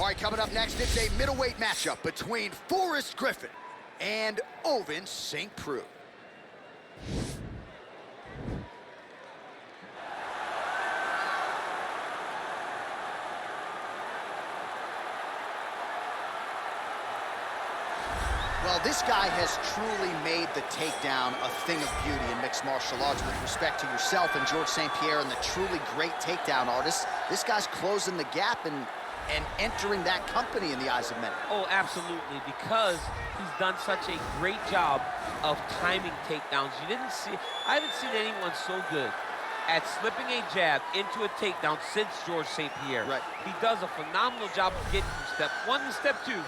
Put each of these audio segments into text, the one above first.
right, coming up next, it's a middleweight matchup between Forrest Griffin and Ovince Saint Preux. Well, this guy has truly made the takedown a thing of beauty in mixed martial arts. With respect to yourself and George St. Pierre and the truly great takedown artists, this guy's closing the gap and entering that company in the eyes of many. Oh, absolutely, because he's done such a great job of timing takedowns. I haven't seen anyone so good at slipping a jab into a takedown since George St. Pierre. Right. He does a phenomenal job of getting from step one to step two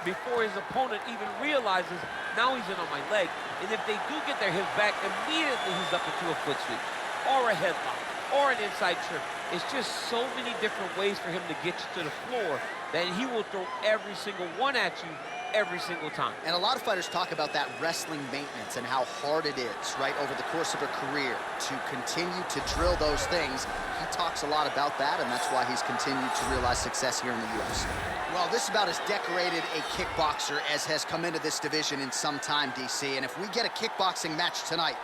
before his opponent even realizes now he's in on my leg. And if they do get their hips back, immediately he's up into a foot sweep or a headlock or an inside trip. It's just so many different ways for him to get you to the floor that he will throw every single one at you every single time. And a lot of fighters talk about that wrestling maintenance and how hard it is, right, over the course of a career to continue to drill those things. He talks a lot about that, and that's why he's continued to realize success here in the UFC. Well, this is about as decorated a kickboxer as has come into this division in some time, DC. And if we get a kickboxing match tonight,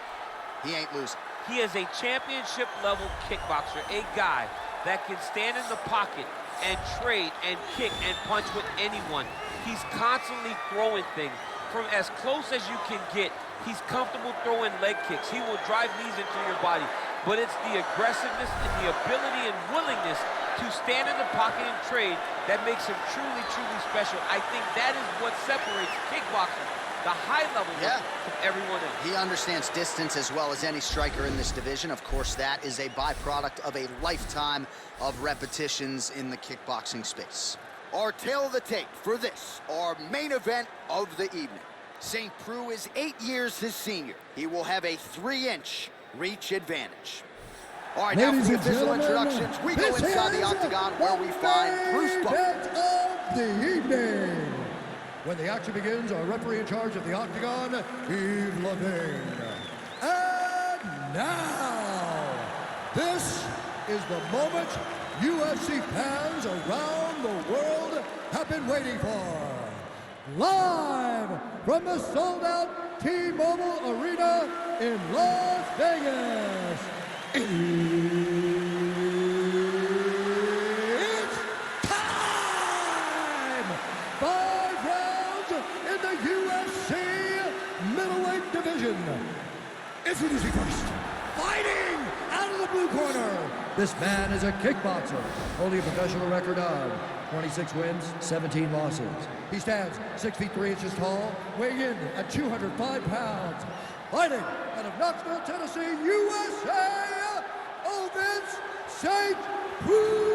he ain't losing. He is a championship-level kickboxer, a guy that can stand in the pocket and trade and kick and punch with anyone. He's constantly throwing things from as close as you can get. He's comfortable throwing leg kicks. He will drive knees into your body. But it's the aggressiveness and the ability and willingness to stand in the pocket and trade that makes him truly, truly special. I think that is what separates kickboxing, the high level from everyone else. He understands distance as well as any striker in this division. Of course, that is a byproduct of a lifetime of repetitions in the kickboxing space. Our tail of the tape for this, our main event of the evening. St. Preux is 8 years his senior. He will have a 3-inch reach advantage. All right, now for the official introductions, we go inside the octagon where we find Bruce Buffer. Of the evening. When the action begins, our referee in charge of the octagon, Yves Levine. And now, this is the moment UFC fans around the world have been waiting for. Live from the sold-out T-Mobile Arena in Las Vegas. It's time! 5 rounds in the UFC middleweight division. Introducing first, fighting out of the blue corner. This man is a kickboxer, holding a professional record of 26 wins, 17 losses. He stands 6 feet 3 inches tall, weighing in at 205 pounds. Fighting out of Knoxville, Tennessee, USA, Ovince Saint Preux.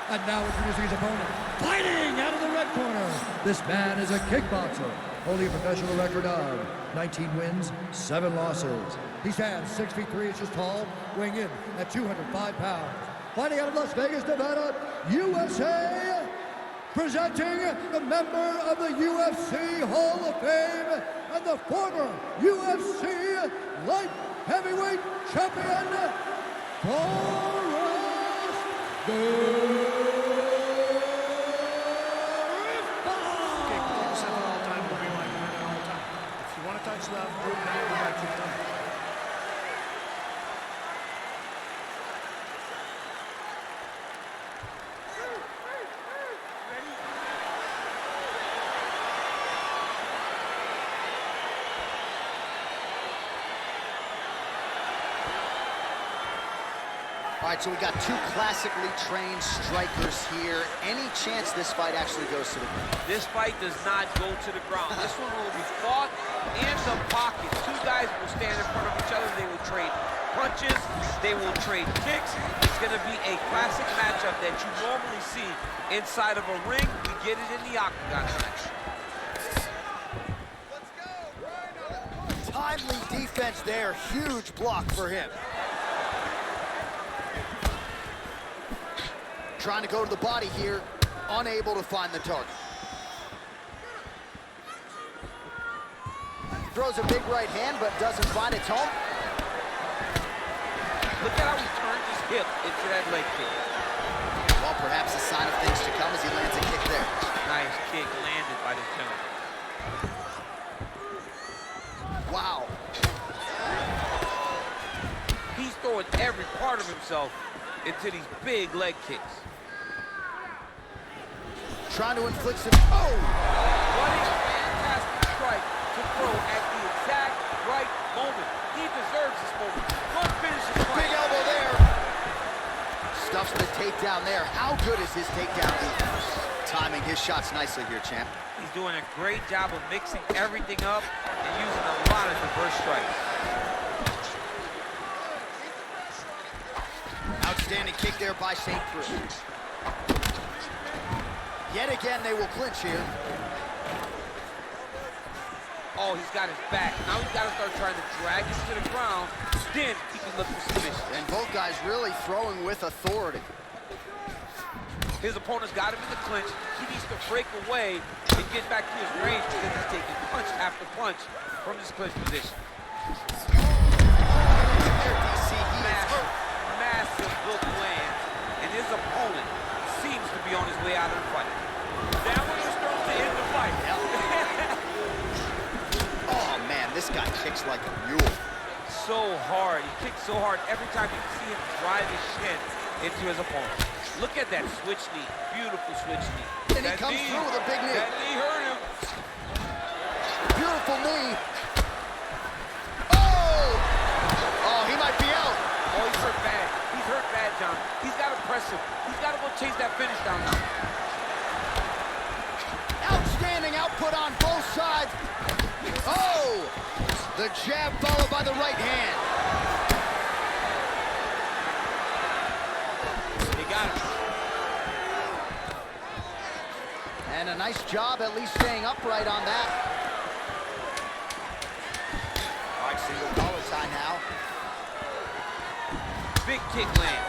And now introducing his opponent, fighting out of the red corner. This man is a kickboxer, holding a professional record of 19 wins, 7 losses. He stands 6 feet 3 inches tall, weighing in at 205 pounds. Fighting out of Las Vegas, Nevada, USA, presenting the member of the UFC Hall of Fame and the former UFC light heavyweight champion, Forrest Griffin. If you want to touch that, move down, go back to the top. All right, so we got two classically trained strikers here. Any chance this fight actually goes to the ground? This fight does not go to the ground. This one will be fought in the pocket. Two guys will stand in front of each other. They will trade punches. They will trade kicks. It's going to be a classic matchup that you normally see inside of a ring. We get it in the octagon tonight. Timely defense there. Huge block for him. Trying to go to the body here, unable to find the target. Throws a big right hand, but doesn't find its home. Look at how he turned his hip into that leg kick. perhaps a sign of things to come as he lands a kick there. Nice kick landed by the gentleman. Wow. He's throwing every part of himself into these big leg kicks. Trying to inflict some... Oh! What a fantastic strike to throw at the exact right moment. He deserves this moment. One finish is Big elbow there. Stuffs the takedown there. How good is his takedown defense? Timing his shots nicely here, champ. He's doing a great job of mixing everything up and using a lot of diverse strikes. Outstanding kick there by Saint Preux. Yet again, they will clinch here. Oh, he's got his back. Now he's got to start trying to drag him to the ground. Then he can look for submission. And both guys really throwing with authority. His opponent's got him in the clinch. He needs to break away and get back to his range because he's taking punch after punch from this clinch position. There, DC, he is hurt. Massive hook lands, and his opponent seems to be on his way out of the fight. That one was thrown to end the fight. Oh, man, this guy kicks like a mule. So hard. He kicks so hard every time you can see him drive his shin into his opponent. Look at that switch knee. Beautiful switch knee. And he comes through with a big knee. That knee hurt him. Beautiful knee. Oh! Oh, he might be out. Oh, he's hurt bad. He's hurt bad, John. He's got to press him. He's got to go chase that finish down now. Outstanding output on both sides. Oh! The jab followed by the right hand. He got him. And a nice job at least staying upright on that. All right, single collar tie now. Big kick lands.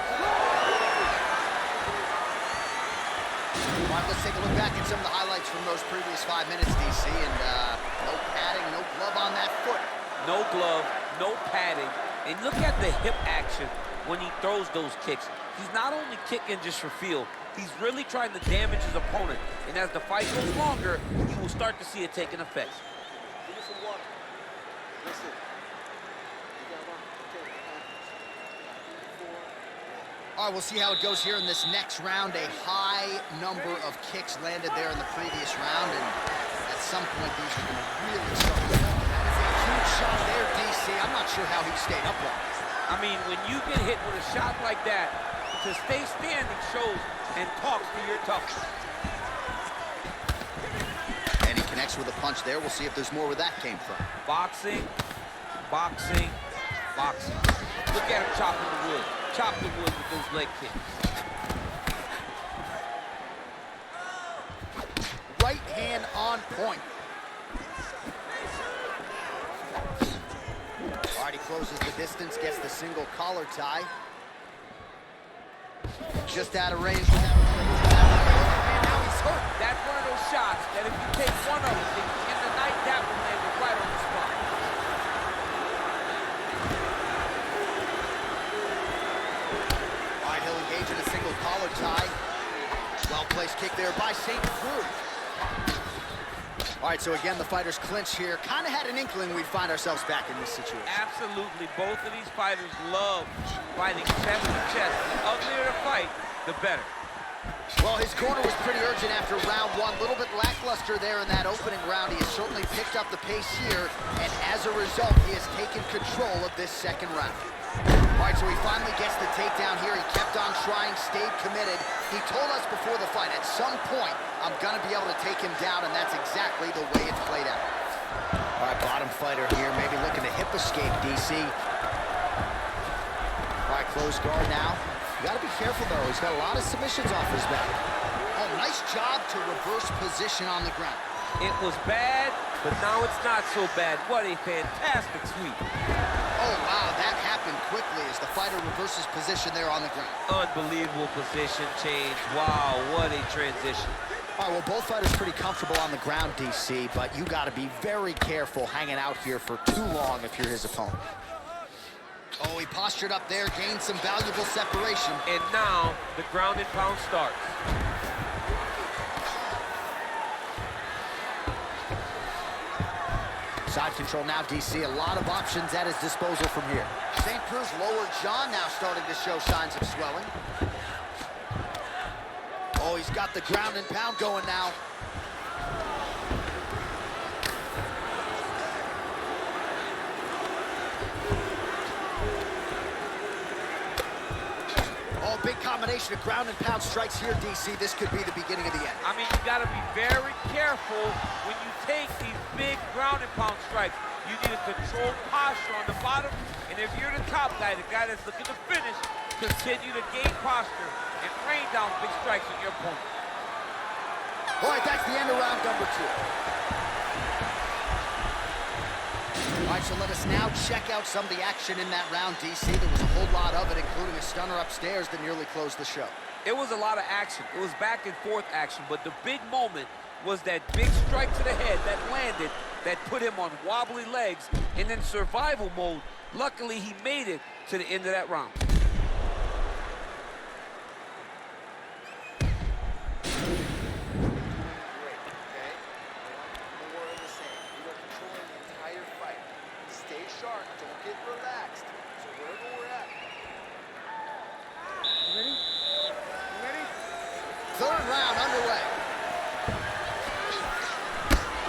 All right, let's take a look back at some of the highlights from those previous 5 minutes, DC. And no padding, no glove on that foot. No glove, no padding. And look at the hip action when he throws those kicks. He's not only kicking just for feel, he's really trying to damage his opponent. And as the fight goes longer, you will start to see it taking effect. Give me some water. Listen. All right, we'll see how it goes here in this next round. A high number of kicks landed there in the previous round, and at some point, these are going to really start to come. That is a huge shot there, DC. I'm not sure how he stayed upright. I mean, when you get hit with a shot like that, to stay standing shows and talks to your toughness. And he connects with a punch there. We'll see if there's more where that came from. Boxing, Boxing, boxing. Look at him chopping the wood. Chop the wood with those leg kicks. Right hand on point. All right, he closes the distance, gets the single collar tie. Just out of range. And now he's hurt. That's one of those shots that if you take one of them in the night, that will land it right on the spot. All right, he'll engage in a single collar tie. Well-placed kick there by Saint Preux. All right, so again, the fighters clinch here. Kind of had an inkling we'd find ourselves back in this situation. Absolutely. Both of these fighters love fighting chest to chest. The uglier the fight, the better. Well, his corner was pretty urgent after round one. A little bit lackluster there in that opening round. He has certainly picked up the pace here, and as a result, he has taken control of this second round. All right, so he finally gets the takedown here. He kept on trying, stayed committed. He told us before the fight, at some point, I'm going to be able to take him down, and that's exactly the way it's played out. All right, bottom fighter here, maybe looking to hip escape, DC. All right, close guard now. You got to be careful, though. He's got a lot of submissions off his back. Oh, nice job to reverse position on the ground. It was bad, but now it's not so bad. What a fantastic sweep. Oh, wow, that happened quickly as the fighter reverses position there on the ground. Unbelievable position change. Wow, what a transition. All right, well, both fighters pretty comfortable on the ground, DC, but you got to be very careful hanging out here for too long if you're his opponent. Oh, he postured up there, gained some valuable separation. And now the ground and pound starts. Side control now, DC. A lot of options at his disposal from here. Saint Preux's lower jaw now starting to show signs of swelling. Oh, he's got the ground and pound going now. Oh, big combination of ground and pound strikes here, DC. This could be the beginning of the end. I mean, you got to be very careful when you take these big ground and pound strikes. You need a controlled posture on the bottom, and if you're the top guy, the guy that's looking to finish, continue to gain posture and rain down big strikes on your opponent. All right, that's the end of round number 2. All right, so let us now check out some of the action in that round, DC. There was a whole lot of it, including a stunner upstairs that nearly closed the show. It was a lot of action. It was back and forth action, but the big moment was that big strike to the head that landed, that put him on wobbly legs, and in survival mode, luckily he made it to the end of that round. Third round underway.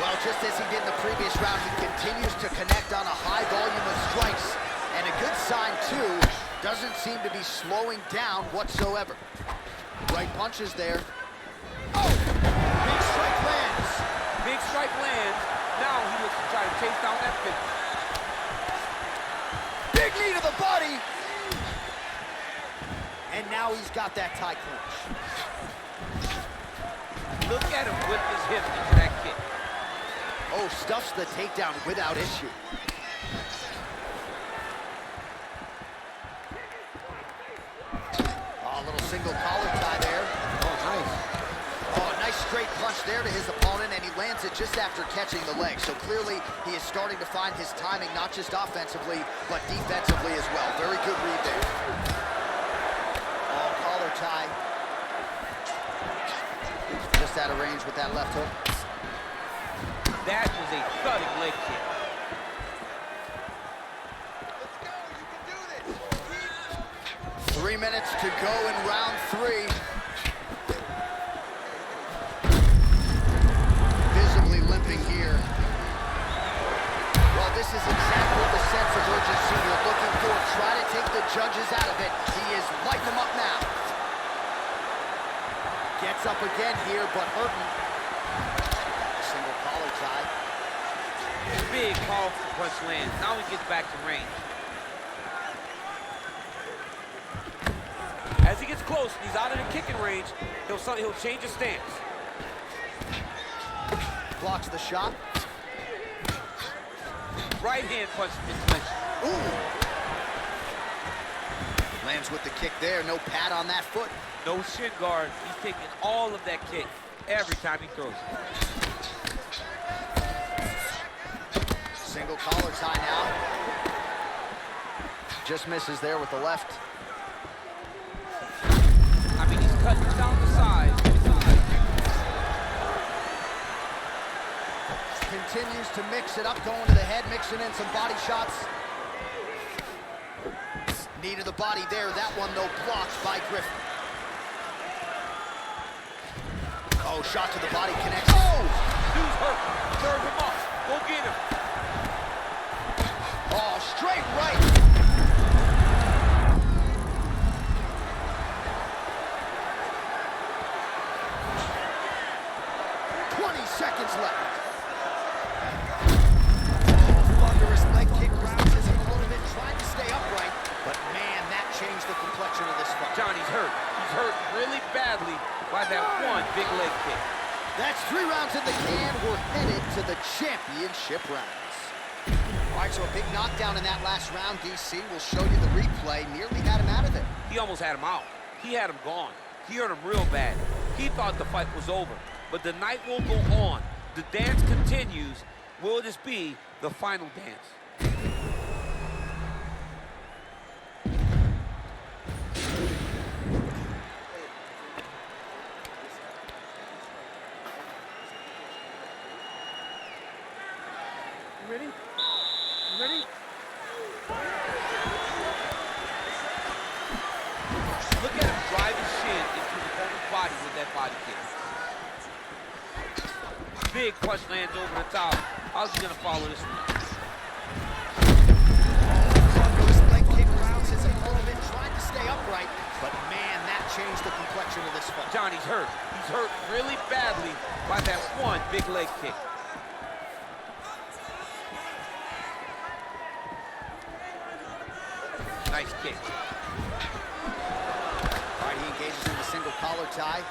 Well, just as he did in the previous round, he continues to connect on a high volume of strikes. And a good sign, too, doesn't seem to be slowing down whatsoever. Right punches there. Oh! Big strike lands. Big strike lands. Now he looks to try to chase down that finish. Big knee to the body. And now he's got that tie clinch. Look at him whip his hip into that kick. Oh, stuffs the takedown without issue. Oh, a little single collar tie there. Oh, nice. Oh, a nice straight punch there to his opponent, and he lands it just after catching the leg. So clearly, he is starting to find his timing, not just offensively, but defensively as well. Very good read there. Oh, collar tie. Just out of range with that left hook. That was a thudding leg kick. Let's go, you can do this. 3 minutes to go in round 3. Visibly limping here. Well, this is exactly the sense of urgency you're looking for. Try to take the judges out of it. He is lighting them up now. Gets up again here, but hurting. Single collar tie. Big, powerful punch lands. Now he gets back to range. As he gets close and he's out of the kicking range, he'll change his stance. Blocks the shot. Right hand punch mid-clinch. Ooh. Lands with the kick there. No pad on that foot. No shin guard. He's taking all of that kick every time he throws it. Single collar tie now. Just misses there with the left. I mean, he's cutting down the size. Continues to mix it up, going to the head, mixing in some body shots. Knee to the body there. That one, though, blocked by Griffin. Oh, shot to the body connects. Oh! Dude's hurt. Serve him up. Go get him. Oh, straight right. Seconds left. Oh, thunderous leg kick rounds his opponent, trying to stay upright, but man, that changed the complexion of this fight. Johnny's hurt. He's hurt really badly by that one big leg kick. That's 3 rounds in the can. We're headed to the championship rounds. All right, so a big knockdown in that last round. DC will show you the replay. Nearly had him out of there. He almost had him out. He had him gone. He hurt him real bad. He thought the fight was over. But the night will go on. The dance continues. Will this be the final dance? ready? You ready? Look at him drive his shin into the opponent's body with that body kick. Big punch lands over the top. How's he gonna follow this one? Leg kick rounds his opponent, trying to stay upright, but man, that changed the complexion of this fight. Johnny's hurt. He's hurt really badly by that one big leg kick. Nice kick. All right, he engages in the single collar tie.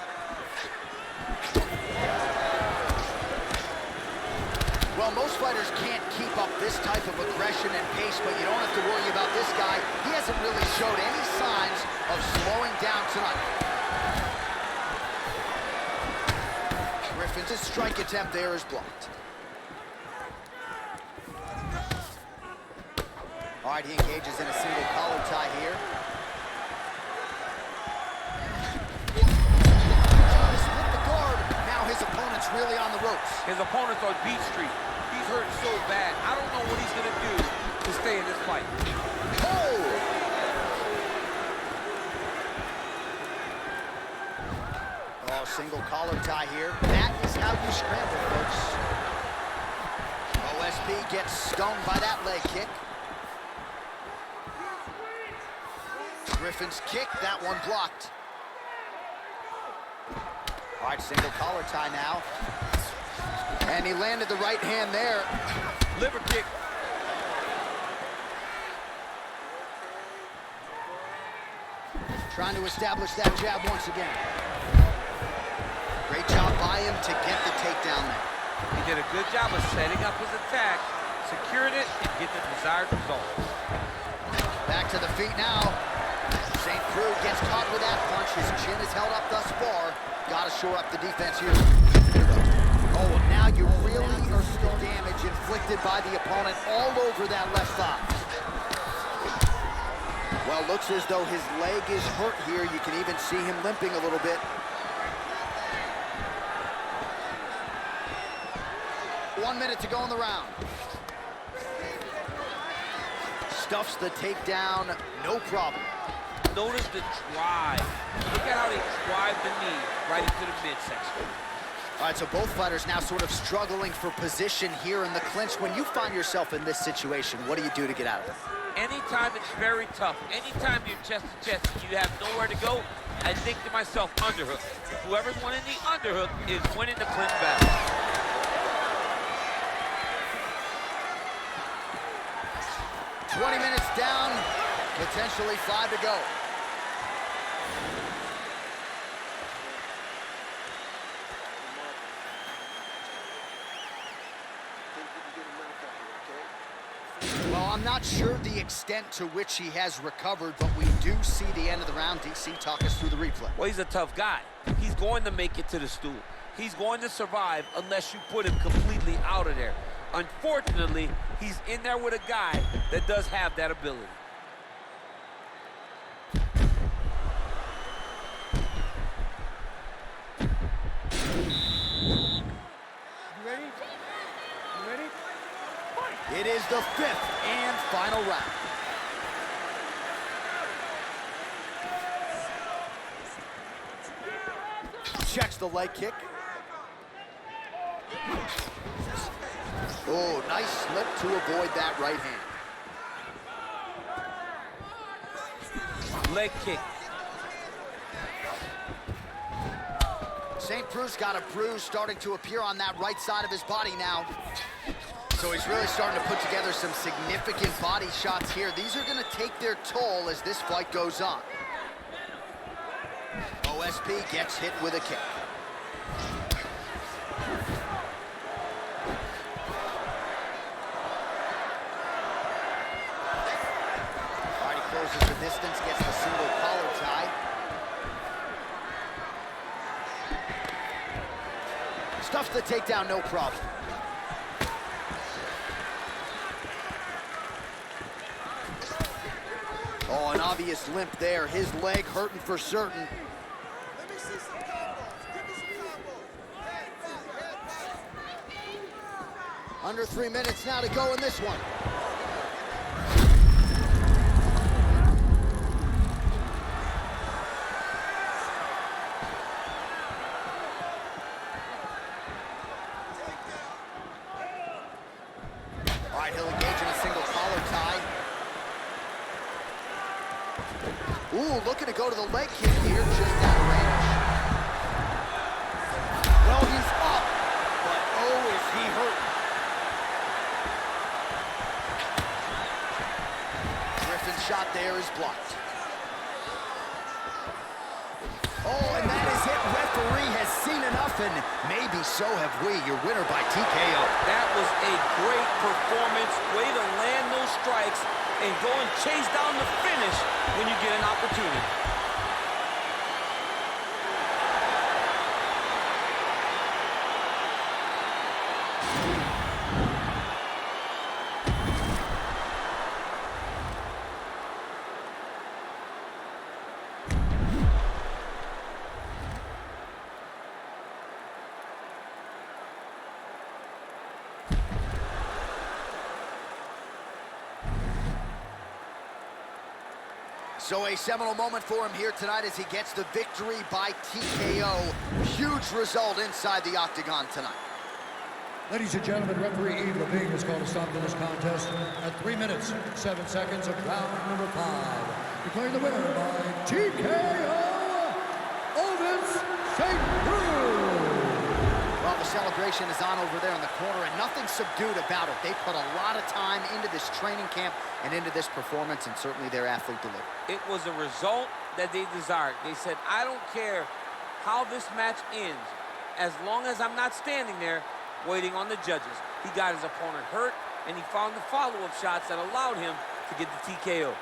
Well, most fighters can't keep up this type of aggression and pace, but you don't have to worry about this guy. He hasn't really showed any signs of slowing down tonight. Griffin's strike attempt there is blocked. All right, he engages in a single collar tie here. Trying to split the guard. Now his opponent's really on the ropes. His opponent's on beat street. He's hurt so bad. I don't know what he's gonna do to stay in this fight. Oh! Oh, single collar tie here. That is how you scramble, folks. OSP gets stung by that leg kick. Griffin's kick, that one blocked. All right, single collar tie now. And he landed the right hand there. Liver kick. Trying to establish that jab once again. Great job by him to get the takedown there. He did a good job of setting up his attack, secured it, and get the desired result. Back to the feet now. Saint Preux gets caught with that punch. His chin is held up thus far. Got to shore up the defense here. Oh, and now you really are the damage inflicted by the opponent all over that left thigh. Well, looks as though his leg is hurt here. You can even see him limping a little bit. One minute to go in the round. Stuffs the takedown, no problem. Notice the drive. Look at how they drive the knee right into the midsection. All right, so both fighters now sort of struggling for position here in the clinch. When you find yourself in this situation, what do you do to get out of it? Anytime it's very tough, anytime you're chest to chest, you have nowhere to go, I think to myself, underhook. Whoever's winning the underhook is winning the clinch battle. "20 minutes down, potentially 5 to go. Well, I'm not sure the extent to which he has recovered, but we do see the end of the round. DC, talk us through the replay. Well, he's a tough guy. He's going to make it to the stool. He's going to survive unless you put him completely out of there. Unfortunately, he's in there with a guy that does have that ability. It is the 5th and final round. Checks the leg kick. Oh, nice slip to avoid that right hand. Leg kick. Saint Preux's got a bruise starting to appear on that right side of his body now. So he's really starting to put together some significant body shots here. These are going to take their toll as this fight goes on. OSP gets hit with a kick. All right, he closes the distance, gets the single collar tie. Stuffs the takedown, no problem. Oh, an obvious limp there. His leg hurting for certain. Let me see some combos. Give me some combos. Under 3 minutes now to go in this one. All right, he'll engage in a single collar tie. Ooh, looking to go to the leg kick here, just out of range. Well, he's up, but oh, is he hurt. Griffin's shot there is blocked. Oh, and that is it. Referee has seen enough, and maybe so have we. Your winner by TKO. That was a great performance. Way to land those strikes and go and chase down the finish when you get an opportunity. So a seminal moment for him here tonight as he gets the victory by TKO. Huge result inside the octagon tonight. Ladies and gentlemen, referee Yves Levine has called a stop to this contest at 3 minutes, 7 seconds of round number 5. Declaring the winner by TKO, Ovince Saint Preux. Well, the celebration is on over there in the corner, and nothing subdued about it. They put a lot of time into this training camp and into this performance, and certainly their athlete delivered. It was a result that they desired. They said, I don't care how this match ends, as long as I'm not standing there waiting on the judges. He got his opponent hurt, and he found the follow-up shots that allowed him to get the TKO.